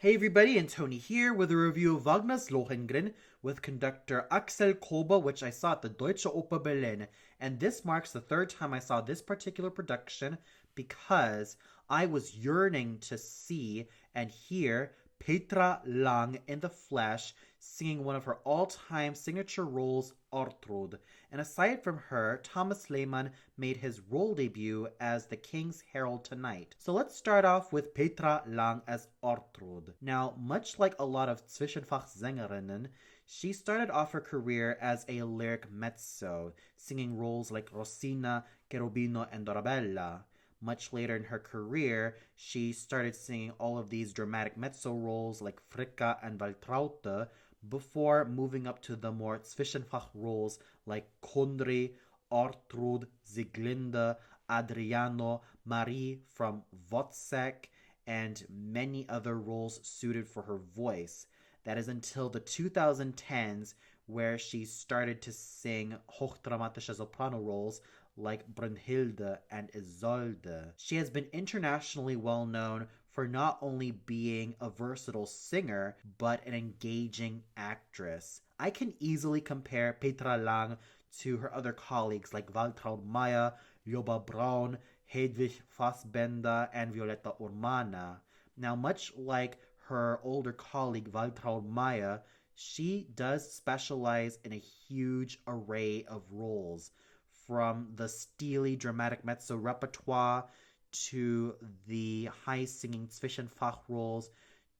Hey everybody, and Tony here with a review of Wagner's Lohengrin with conductor Axel Koba, which I saw at the Deutsche Oper Berlin. And this marks the third time I saw this particular production because I was yearning to see and hear Petra Lang in the flesh singing one of her all-time signature roles, Ortrud. And aside from her, Thomas Lehman made his role debut as the King's Herald tonight. So let's start off with Petra Lang as Ortrud. Now, much like a lot of Zwischenfachsängerinnen, she started off her career as a lyric mezzo, singing roles like Rosina, Cherubino, and Dorabella. Much later in her career, she started singing all of these dramatic mezzo roles like Fricka and Waltraute before moving up to the more Zwischenfach roles like Kundry, Ortrud, Sieglinde, Adriano, Marie from Wozzeck, and many other roles suited for her voice. That is until the 2010s, where she started to sing hochdramatische soprano roles like Brunhilde and Isolde. She has been internationally well known for not only being a versatile singer, but an engaging actress. I can easily compare Petra Lang to her other colleagues like Waltraud Maya, Ljoba Braun, Hedwig Fassbender, and Violetta Urmana. Now, much like her older colleague Waltraud Maya, she does specialize in a huge array of roles, from the steely dramatic mezzo repertoire to the high singing Zwischenfach roles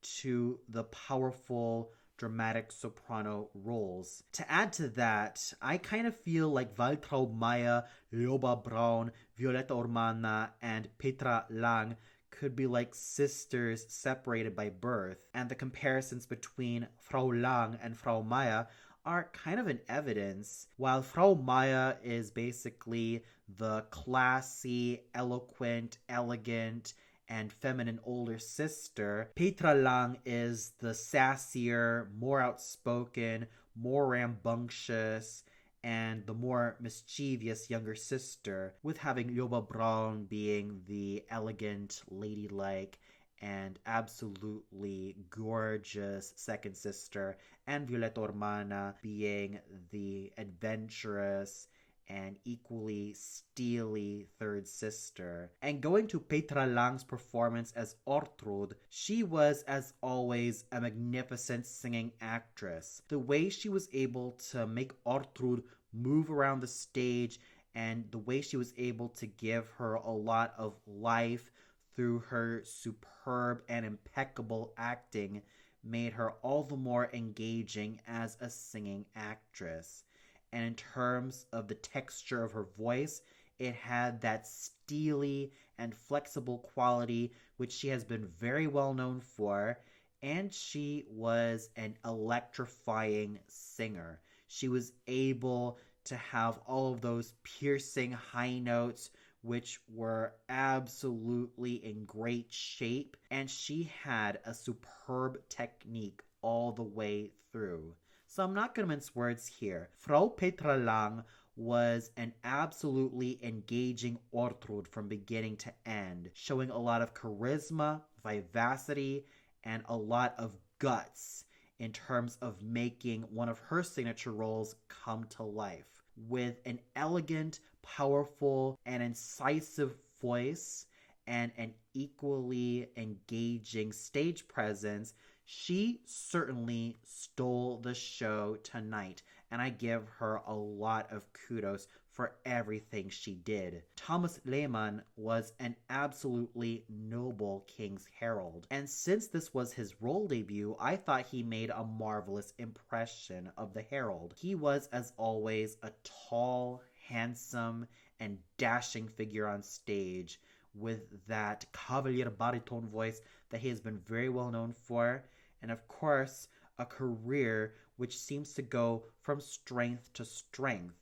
to the powerful dramatic soprano roles. To add to that, I kind of feel like Waltraud Maya, Ljoba Braun, Violetta Urmana, and Petra Lang could be like sisters separated by birth, and the comparisons between Frau Lang and Frau Maya are kind of in evidence. While Frau Maya is basically the classy, eloquent, elegant, and feminine older sister, Petra Lang is the sassier, more outspoken, more rambunctious, and the more mischievous younger sister, with having Ljoba Braun being the elegant, ladylike, and absolutely gorgeous second sister, and Violetta Ormana being the adventurous and equally steely third sister. And going to Petra Lang's performance as Ortrud, she was, as always, a magnificent singing actress. The way she was able to make Ortrud move around the stage and the way she was able to give her a lot of life through her superb and impeccable acting made her all the more engaging as a singing actress. And in terms of the texture of her voice, it had that steely and flexible quality which she has been very well known for, and she was an electrifying singer. She was able to have all of those piercing high notes which were absolutely in great shape, and she had a superb technique all the way through. So I'm not going to mince words here. Frau Petra Lang was an absolutely engaging Ortrud from beginning to end, showing a lot of charisma, vivacity, and a lot of guts in terms of making one of her signature roles come to life. With an elegant, powerful, and incisive voice and an equally engaging stage presence, she certainly stole the show tonight, and I give her a lot of kudos for everything she did. Thomas Lehman was an absolutely noble King's Herald, and since this was his role debut, I thought he made a marvelous impression of the Herald. He was, as always, a tall, handsome, and dashing figure on stage with that cavalier baritone voice that he has been very well known for, and of course, a career which seems to go from strength to strength.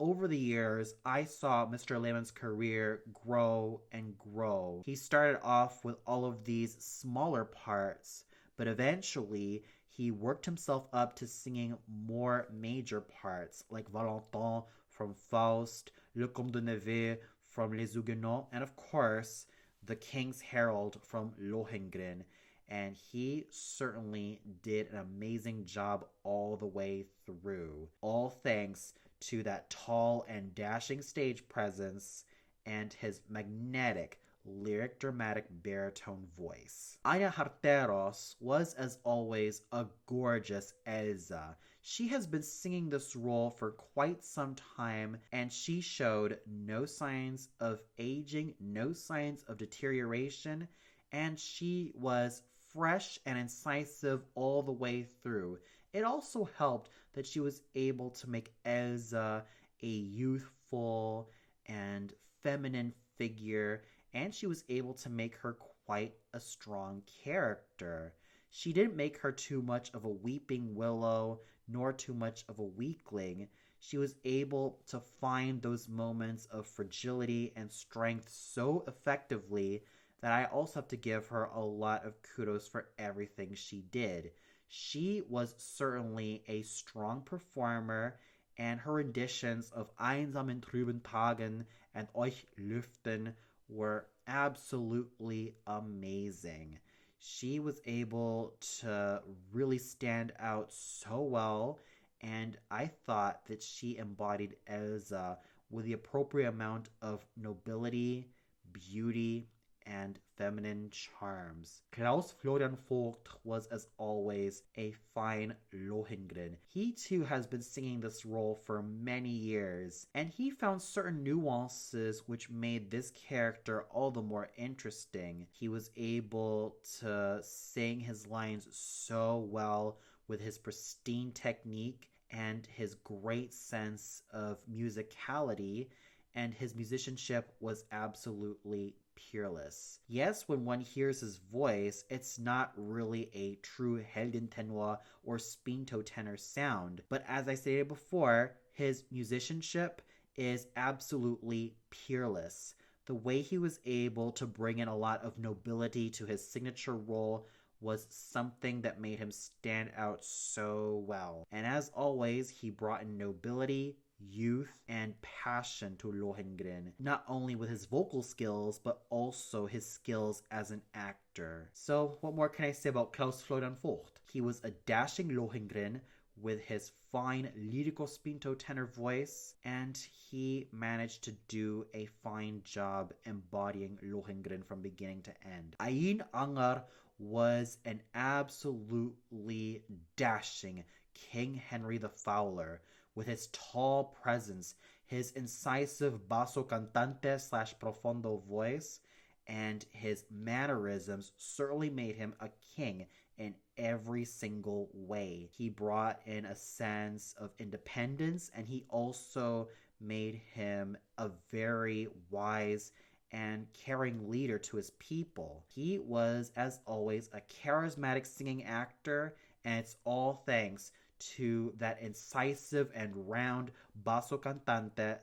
Over the years, I saw Mr. Lehman's career grow and grow. He started off with all of these smaller parts, but eventually he worked himself up to singing more major parts like Valentin from Faust, Le Comte de Neve from Les Huguenots, and of course, the King's Herald from Lohengrin. and he certainly did an amazing job all the way through. All thanks to that tall and dashing stage presence and his magnetic, lyric dramatic baritone voice. Anatole Pharos was, as always, a gorgeous Elsa. She has been singing this role for quite some time, and she showed no signs of aging, no signs of deterioration, and she was fresh and incisive all the way through. It also helped that she was able to make Elsa a youthful and feminine figure, and she was able to make her quite a strong character. She didn't make her too much of a weeping willow, nor too much of a weakling. She was able to find those moments of fragility and strength so effectively that I also have to give her a lot of kudos for everything she did. She was certainly a strong performer, and her renditions of Einsamen trüben Tagen and Euch lüften were absolutely amazing. She was able to really stand out so well, and I thought that she embodied Elsa with the appropriate amount of nobility, beauty, and feminine charms. Klaus Florian Vogt was, as always, a fine Lohengrin. He too has been singing this role for many years, and he found certain nuances which made this character all the more interesting. He was able to sing his lines so well with his pristine technique and his great sense of musicality, and his musicianship was absolutely peerless. Yes, when one hears his voice, it's not really a true Heldentenor or Spinto tenor sound, but as I stated before, his musicianship is absolutely peerless. The way he was able to bring in a lot of nobility to his signature role was something that made him stand out so well. And as always, he brought in nobility, youth, and passion to Lohengrin, not only with his vocal skills, but also his skills as an actor. So what more can I say about Klaus Florian Vogt? He was a dashing Lohengrin with his fine lyrico spinto tenor voice, and he managed to do a fine job embodying Lohengrin from beginning to end. Ain Angar was an absolutely dashing King Henry the Fowler, with his tall presence, his incisive basso cantante / profondo voice, and his mannerisms certainly made him a king in every single way. He brought in a sense of independence, and he also made him a very wise and caring leader to his people. He was, as always, a charismatic singing actor, and it's all thanks to that incisive and round basso cantante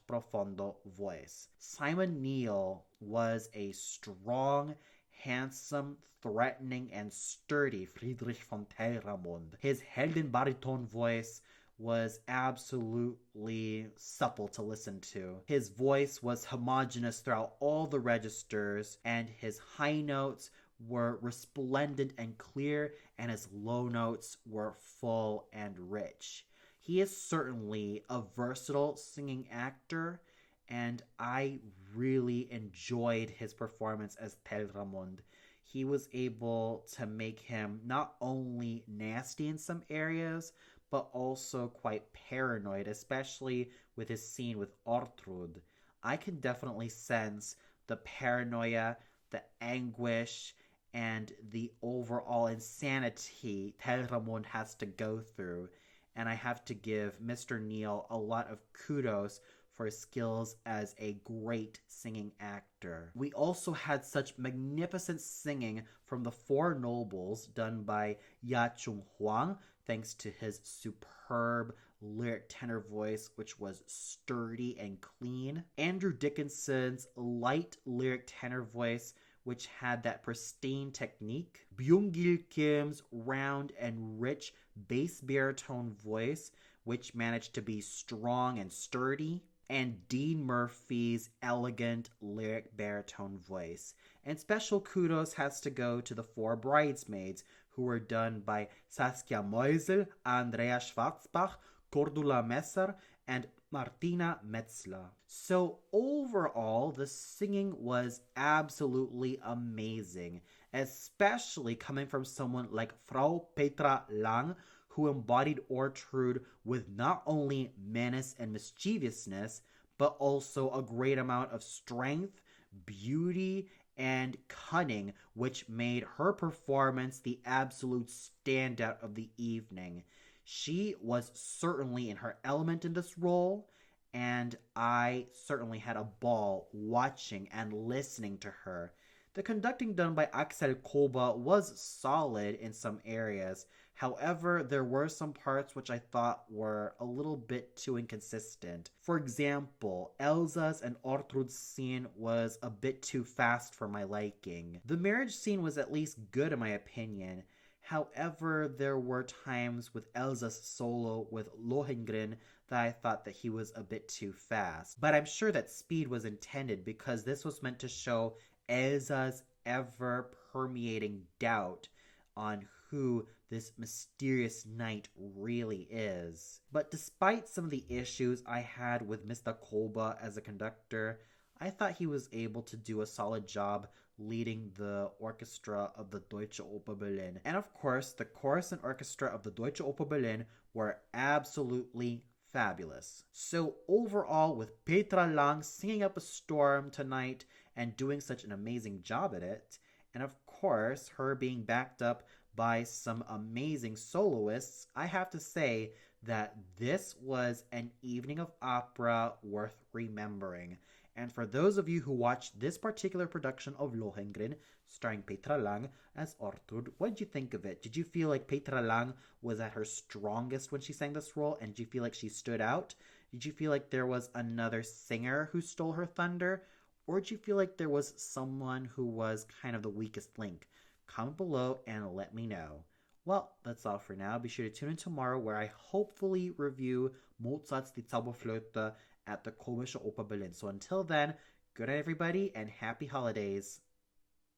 / profondo voice. Simon Neil was a strong, handsome, threatening, and sturdy Friedrich von Telramund. His Heldenbariton voice was absolutely supple to listen to. His voice was homogeneous throughout all the registers, and his high notes were resplendent and clear, and his low notes were full and rich. He is certainly a versatile singing actor, and I really enjoyed his performance as Telramund. He was able to make him not only nasty in some areas, but also quite paranoid, especially with his scene with Ortrud. I can definitely sense the paranoia, the anguish, and the overall insanity Telramund has to go through. And I have to give Mr. Neil a lot of kudos for his skills as a great singing actor. We also had such magnificent singing from the Four Nobles done by Ya Chung Huang, thanks to his superb lyric tenor voice, which was sturdy and clean. Andrew Dickinson's light lyric tenor voice, which had that pristine technique. Byung-gil Kim's round and rich bass baritone voice, which managed to be strong and sturdy. and Dean Murphy's elegant lyric baritone voice. And special kudos has to go to the four bridesmaids, who were done by Saskia Meusel, Andrea Schwarzbach, Cordula Messer, and Martina Metzler. So overall, the singing was absolutely amazing, especially coming from someone like Frau Petra Lang, who embodied Ortrud with not only menace and mischievousness, but also a great amount of strength, beauty, and cunning, which made her performance the absolute standout of the evening. She was certainly in her element in this role, and I certainly had a ball watching and listening to her. The conducting done by Axel Koba was solid in some areas. However, there were some parts which I thought were a little bit too inconsistent. For example, Elsa's and Ortrud's scene was a bit too fast for my liking. The marriage scene was at least good in my opinion. However, there were times with Elsa's solo with Lohengrin that I thought that he was a bit too fast. But I'm sure that speed was intended because this was meant to show Elsa's ever permeating doubt on who this mysterious knight really is. But despite some of the issues I had with Mr. Kolba as a conductor, I thought he was able to do a solid job leading the orchestra of the Deutsche Oper Berlin. And of course, the chorus and orchestra of the Deutsche Oper Berlin were absolutely fabulous. So overall, with Petra Lang singing up a storm tonight and doing such an amazing job at it, and of course, her being backed up by some amazing soloists, I have to say that this was an evening of opera worth remembering. And for those of you who watched this particular production of Lohengrin, starring Petra Lang as Ortrud, what did you think of it? Did you feel like Petra Lang was at her strongest when she sang this role, and did you feel like she stood out? Did you feel like there was another singer who stole her thunder? Or did you feel like there was someone who was kind of the weakest link? Comment below and let me know. Well, that's all for now. Be sure to tune in tomorrow where I hopefully review Mozart's Die Zauberflöte at the Komische Oper Berlin. So until then, good night everybody and happy holidays.